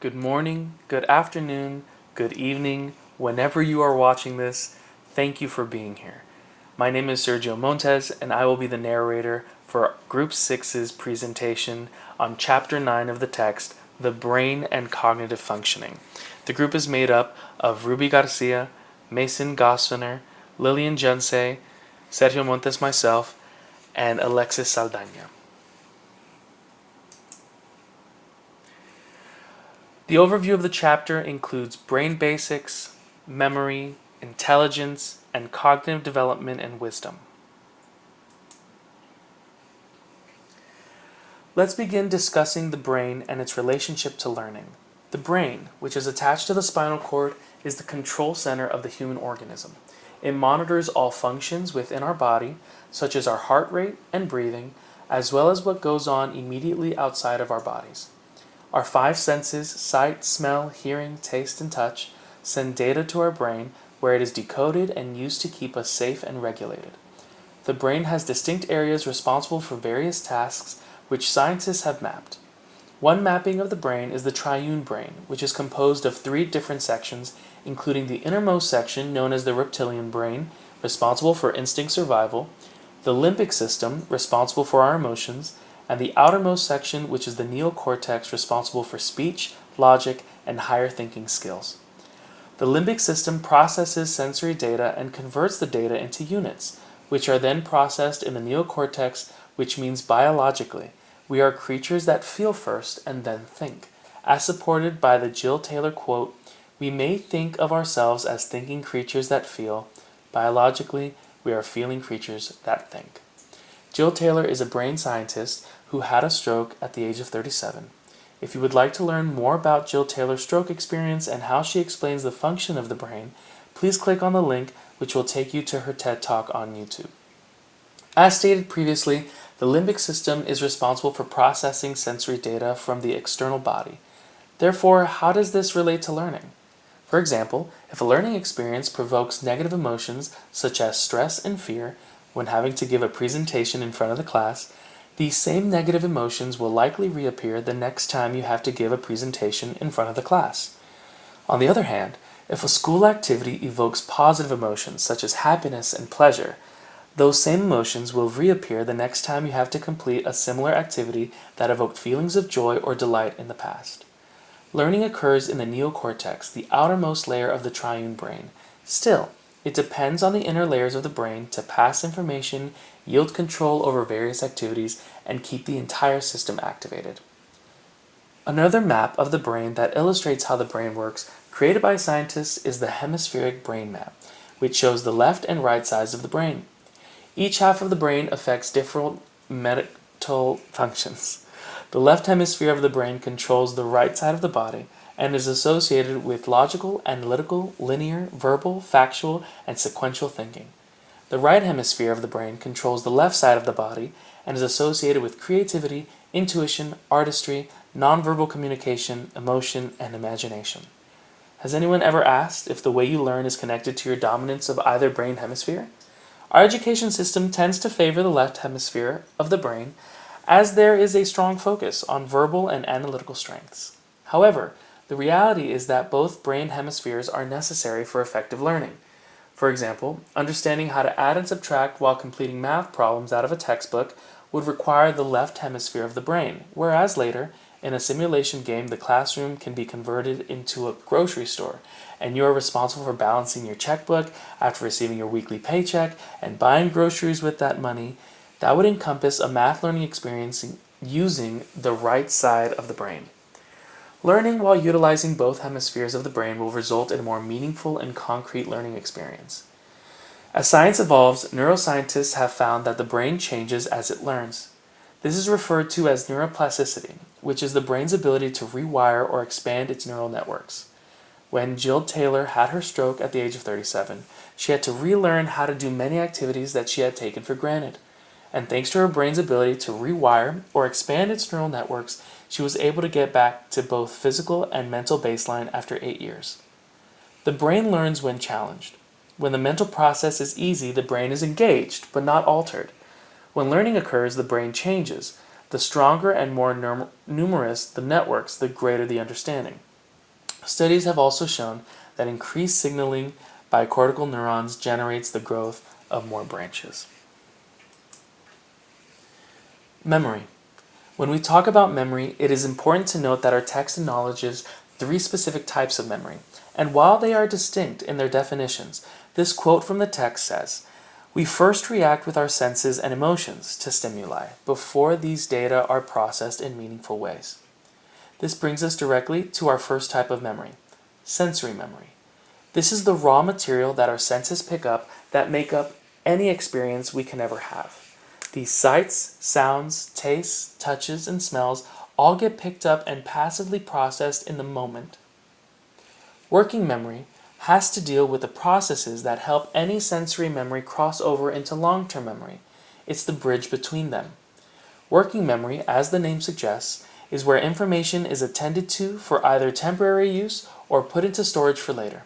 good morning, good afternoon, good evening, whenever you are watching this. Thank you for being here. My name is Sergio Montes, and I will be the narrator for Group 6's presentation on Chapter 9 of the text, The Brain and Cognitive Functioning. The group is made up of Ruby Garcia, Mason Gosvener, Lilian Junsay, Sergio Montes, myself, and Alexis Saldaña. The overview of the chapter includes brain basics, memory, intelligence, and cognitive development and wisdom. Let's begin discussing the brain and its relationship to learning. The brain, which is attached to the spinal cord, is the control center of the human organism. It monitors all functions within our body, such as our heart rate and breathing, as well as what goes on immediately outside of our bodies. Our five senses, sight, smell, hearing, taste, and touch, send data to our brain where it is decoded and used to keep us safe and regulated. The brain has distinct areas responsible for various tasks which scientists have mapped. One mapping of the brain is the triune brain, which is composed of three different sections, including the innermost section known as the reptilian brain, responsible for instinct survival, the limbic system, responsible for our emotions, and the outermost section, which is the neocortex, responsible for speech, logic, and higher thinking skills. The limbic system processes sensory data and converts the data into units, which are then processed in the neocortex, which means biologically, we are creatures that feel first and then think. As supported by the Jill Taylor quote, "We may think of ourselves as thinking creatures that feel. Biologically, we are feeling creatures that think." Jill Taylor is a brain scientist who had a stroke at the age of 37. If you would like to learn more about Jill Taylor's stroke experience and how she explains the function of the brain, please click on the link which will take you to her TED Talk on YouTube. As stated previously, the limbic system is responsible for processing sensory data from the external body. Therefore, how does this relate to learning? For example, if a learning experience provokes negative emotions such as stress and fear when having to give a presentation in front of the class, these same negative emotions will likely reappear the next time you have to give a presentation in front of the class. On the other hand, if a school activity evokes positive emotions such as happiness and pleasure, those same emotions will reappear the next time you have to complete a similar activity that evoked feelings of joy or delight in the past. Learning occurs in the neocortex, the outermost layer of the triune brain. Still, it depends on the inner layers of the brain to pass information, yield control over various activities, and keep the entire system activated. Another map of the brain that illustrates how the brain works, created by scientists, is the hemispheric brain map, which shows the left and right sides of the brain. Each half of the brain affects different mental functions. The left hemisphere of the brain controls the right side of the body and is associated with logical, analytical, linear, verbal, factual, and sequential thinking. The right hemisphere of the brain controls the left side of the body and is associated with creativity, intuition, artistry, nonverbal communication, emotion, and imagination. Has anyone ever asked if the way you learn is connected to your dominance of either brain hemisphere? Our education system tends to favor the left hemisphere of the brain as there is a strong focus on verbal and analytical strengths. However, the reality is that both brain hemispheres are necessary for effective learning. For example, understanding how to add and subtract while completing math problems out of a textbook would require the left hemisphere of the brain, whereas later, in a simulation game, the classroom can be converted into a grocery store, and you are responsible for balancing your checkbook after receiving your weekly paycheck and buying groceries with that money. That would encompass a math learning experience using the right side of the brain. Learning while utilizing both hemispheres of the brain will result in a more meaningful and concrete learning experience. As science evolves, neuroscientists have found that the brain changes as it learns. This is referred to as neuroplasticity, which is the brain's ability to rewire or expand its neural networks. When Jill Taylor had her stroke at the age of 37, she had to relearn how to do many activities that she had taken for granted. And thanks to her brain's ability to rewire or expand its neural networks, she was able to get back to both physical and mental baseline after 8 years. The brain learns when challenged. When the mental process is easy, the brain is engaged, but not altered. When learning occurs, the brain changes. The stronger and more numerous the networks, the greater the understanding. Studies have also shown that increased signaling by cortical neurons generates the growth of more branches. Memory. When we talk about memory, it is important to note that our text acknowledges 3 specific types of memory, and while they are distinct in their definitions, this quote from the text says, "We first react with our senses and emotions to stimuli before these data are processed in meaningful ways." This brings us directly to our first type of memory, sensory memory. This is the raw material that our senses pick up that make up any experience we can ever have. These sights, sounds, tastes, touches, and smells all get picked up and passively processed in the moment. Working memory has to deal with the processes that help any sensory memory cross over into long-term memory. It's the bridge between them. Working memory, as the name suggests, is where information is attended to for either temporary use or put into storage for later.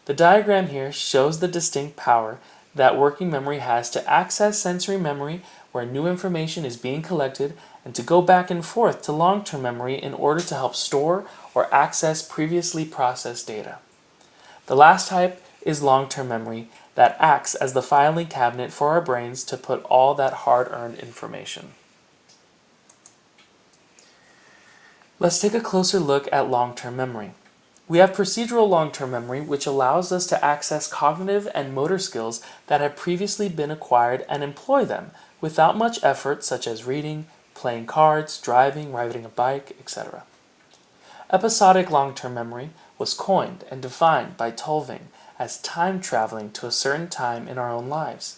The diagram here shows the distinct power that working memory has to access sensory memory where new information is being collected and to go back and forth to long-term memory in order to help store or access previously processed data. The last type is long-term memory that acts as the filing cabinet for our brains to put all that hard-earned information. Let's take a closer look at long-term memory. We have procedural long-term memory, which allows us to access cognitive and motor skills that have previously been acquired and employ them without much effort, such as reading, playing cards, driving, riding a bike, etc. Episodic long-term memory was coined and defined by Tulving as time traveling to a certain time in our own lives.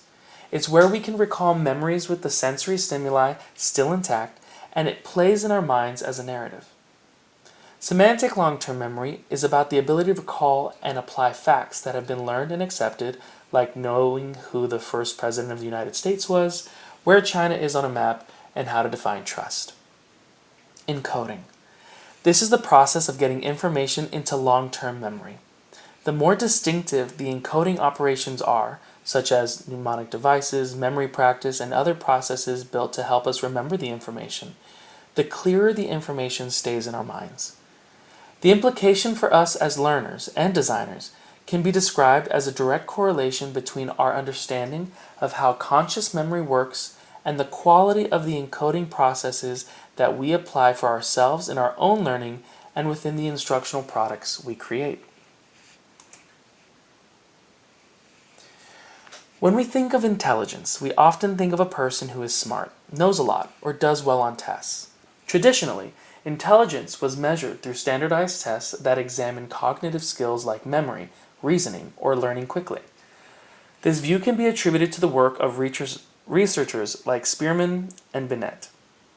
It's where we can recall memories with the sensory stimuli still intact, and it plays in our minds as a narrative. Semantic long-term memory is about the ability to recall and apply facts that have been learned and accepted, like knowing who the first president of the United States was, where China is on a map, and how to define trust. Encoding. This is the process of getting information into long-term memory. The more distinctive the encoding operations are, such as mnemonic devices, memory practice, and other processes built to help us remember the information, the clearer the information stays in our minds. The implication for us as learners and designers can be described as a direct correlation between our understanding of how conscious memory works and the quality of the encoding processes that we apply for ourselves in our own learning and within the instructional products we create. When we think of intelligence, we often think of a person who is smart, knows a lot, or does well on tests. Traditionally, intelligence was measured through standardized tests that examine cognitive skills like memory, reasoning, or learning quickly. This view can be attributed to the work of researchers like Spearman and Binet.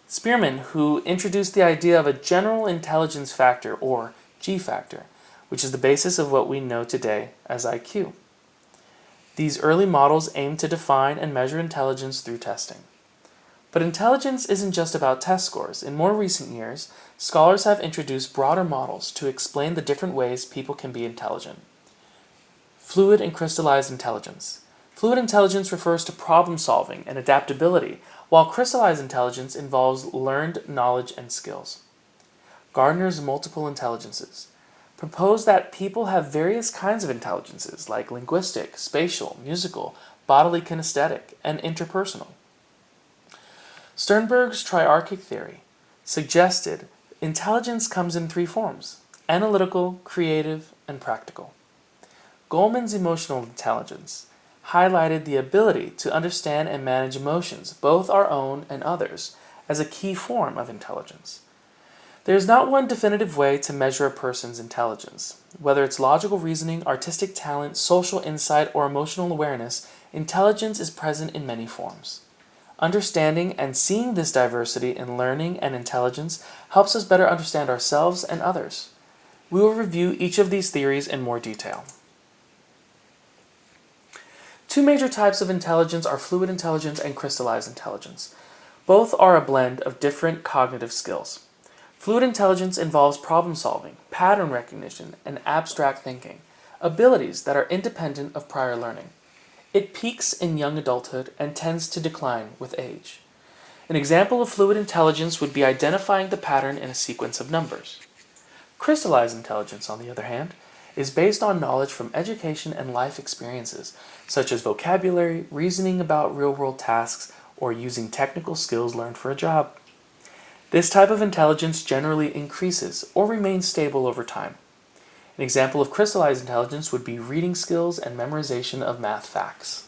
Spearman, who introduced the idea of a general intelligence factor, or G factor, which is the basis of what we know today as IQ. These early models aimed to define and measure intelligence through testing. But intelligence isn't just about test scores. In more recent years, scholars have introduced broader models to explain the different ways people can be intelligent. Fluid and crystallized intelligence. Fluid intelligence refers to problem solving and adaptability, while crystallized intelligence involves learned knowledge and skills. Gardner's multiple intelligences propose that people have various kinds of intelligences like linguistic, spatial, musical, bodily kinesthetic, and interpersonal. Sternberg's triarchic theory suggested intelligence comes in 3 forms: analytical, creative, and practical. Goleman's emotional intelligence highlighted the ability to understand and manage emotions, both our own and others, as a key form of intelligence. There is not one definitive way to measure a person's intelligence. Whether it's logical reasoning, artistic talent, social insight, or emotional awareness, intelligence is present in many forms. Understanding and seeing this diversity in learning and intelligence helps us better understand ourselves and others. We will review each of these theories in more detail. 2 major types of intelligence are fluid intelligence and crystallized intelligence. Both are a blend of different cognitive skills. Fluid intelligence involves problem solving, pattern recognition, and abstract thinking, abilities that are independent of prior learning. It peaks in young adulthood and tends to decline with age. An example of fluid intelligence would be identifying the pattern in a sequence of numbers. Crystallized intelligence, on the other hand, is based on knowledge from education and life experiences, such as vocabulary, reasoning about real-world tasks, or using technical skills learned for a job. This type of intelligence generally increases or remains stable over time. An example of crystallized intelligence would be reading skills and memorization of math facts.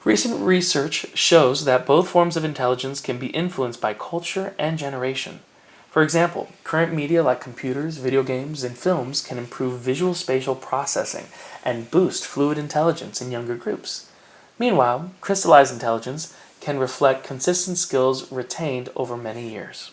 Recent research shows that both forms of intelligence can be influenced by culture and generation. For example, current media like computers, video games, and films can improve visual spatial processing and boost fluid intelligence in younger groups. Meanwhile, crystallized intelligence can reflect consistent skills retained over many years.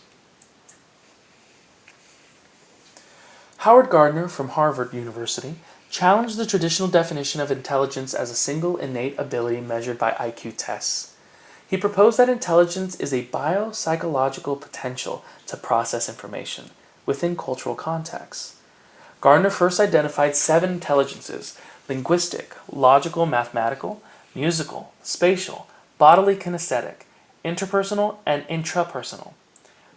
Howard Gardner from Harvard University challenged the traditional definition of intelligence as a single innate ability measured by IQ tests. He proposed that intelligence is a biopsychological potential to process information within cultural contexts. Gardner first identified 7 intelligences: linguistic, logical, mathematical, musical, spatial, bodily kinesthetic, interpersonal, and intrapersonal.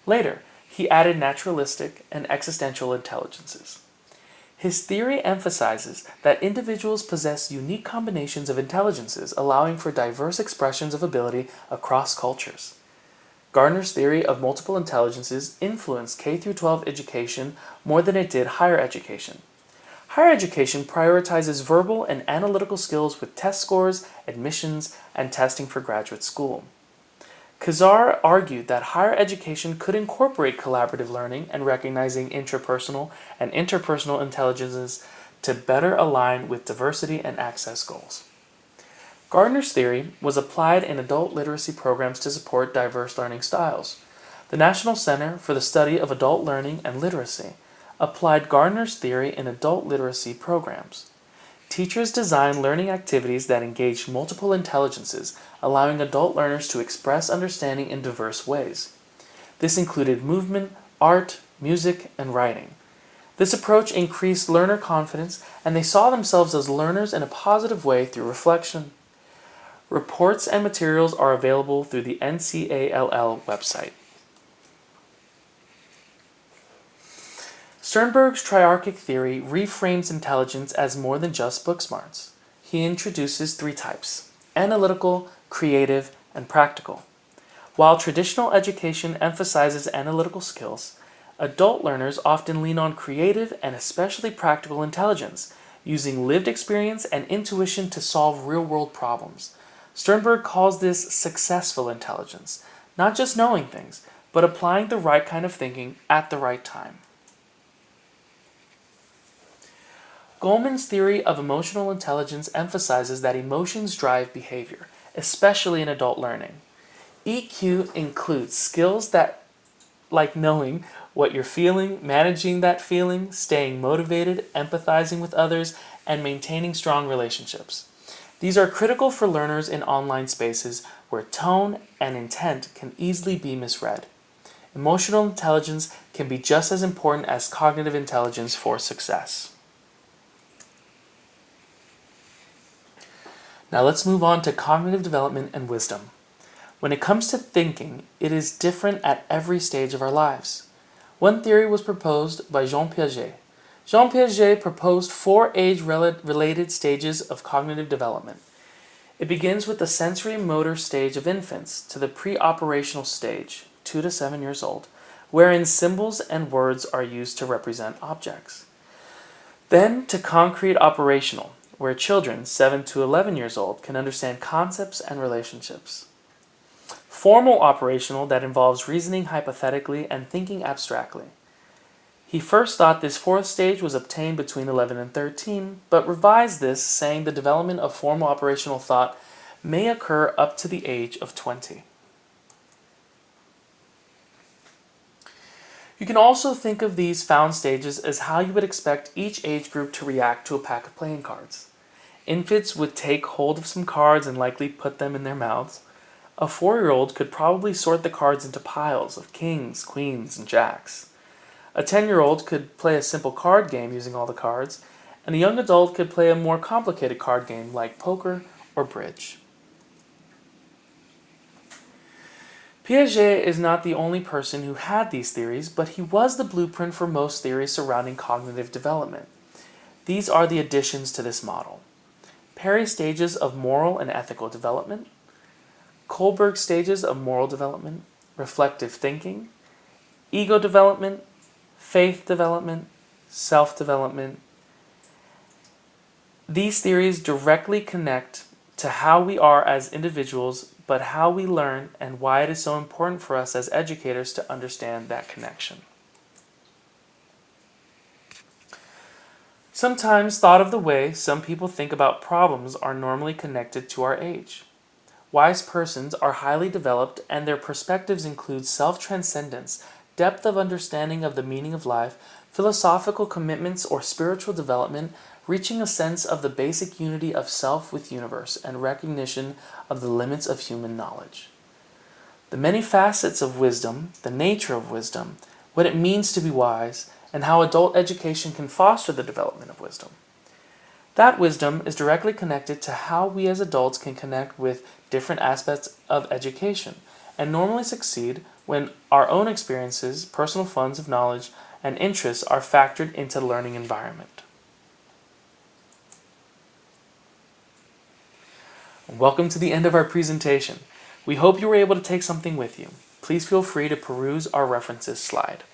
Later, he added naturalistic and existential intelligences. His theory emphasizes that individuals possess unique combinations of intelligences, allowing for diverse expressions of ability across cultures. Gardner's theory of multiple intelligences influenced K-12 education more than it did higher education. Higher education prioritizes verbal and analytical skills with test scores, admissions, and testing for graduate school. Kazar argued that higher education could incorporate collaborative learning and recognizing intrapersonal and interpersonal intelligences to better align with diversity and access goals. Gardner's theory was applied in adult literacy programs to support diverse learning styles. The National Center for the Study of Adult Learning and Literacy applied Gardner's theory in adult literacy programs. Teachers designed learning activities that engaged multiple intelligences, allowing adult learners to express understanding in diverse ways. This included movement, art, music, and writing. This approach increased learner confidence, and they saw themselves as learners in a positive way through reflection. Reports and materials are available through the NCALL website. Sternberg's triarchic theory reframes intelligence as more than just book smarts. He introduces 3 types: analytical, creative, and practical. While traditional education emphasizes analytical skills, adult learners often lean on creative and especially practical intelligence, using lived experience and intuition to solve real-world problems. Sternberg calls this successful intelligence, not just knowing things, but applying the right kind of thinking at the right time. Goleman's theory of emotional intelligence emphasizes that emotions drive behavior, especially in adult learning. EQ includes skills like knowing what you're feeling, managing that feeling, staying motivated, empathizing with others, and maintaining strong relationships. These are critical for learners in online spaces where tone and intent can easily be misread. Emotional intelligence can be just as important as cognitive intelligence for success. Now let's move on to cognitive development and wisdom. When it comes to thinking, it is different at every stage of our lives. One theory was proposed by Jean Piaget. Jean Piaget proposed 4 age-related stages of cognitive development. It begins with the sensory motor stage of infants to the pre-operational stage, 2 to 7 years old, wherein symbols and words are used to represent objects. Then to concrete operational, where children 7 to 11 years old can understand concepts and relationships. Formal operational, that involves reasoning hypothetically and thinking abstractly. He first thought this 4th stage was obtained between 11 and 13, but revised this, saying the development of formal operational thought may occur up to the age of 20. You can also think of these found stages as how you would expect each age group to react to a pack of playing cards. Infants would take hold of some cards and likely put them in their mouths. A 4-year-old could probably sort the cards into piles of kings, queens, and jacks. A 10-year-old could play a simple card game using all the cards, and a young adult could play a more complicated card game like poker or bridge. Piaget is not the only person who had these theories, but he was the blueprint for most theories surrounding cognitive development. These are the additions to this model: Perry stages of moral and ethical development, Kohlberg stages of moral development, reflective thinking, ego development, faith development, self-development. These theories directly connect to how we are as individuals, but how we learn and why it is so important for us as educators to understand that connection. Sometimes thought of the way some people think about problems are normally connected to our age. Wise persons are highly developed, and their perspectives include self-transcendence, depth of understanding of the meaning of life, philosophical commitments or spiritual development, reaching a sense of the basic unity of self with universe, and recognition of the limits of human knowledge. The many facets of wisdom, the nature of wisdom, what it means to be wise, and how adult education can foster the development of wisdom. That wisdom is directly connected to how we as adults can connect with different aspects of education, and normally succeed when our own experiences, personal funds of knowledge, and interests are factored into the learning environment. Welcome to the end of our presentation. We hope you were able to take something with you. Please feel free to peruse our references slide.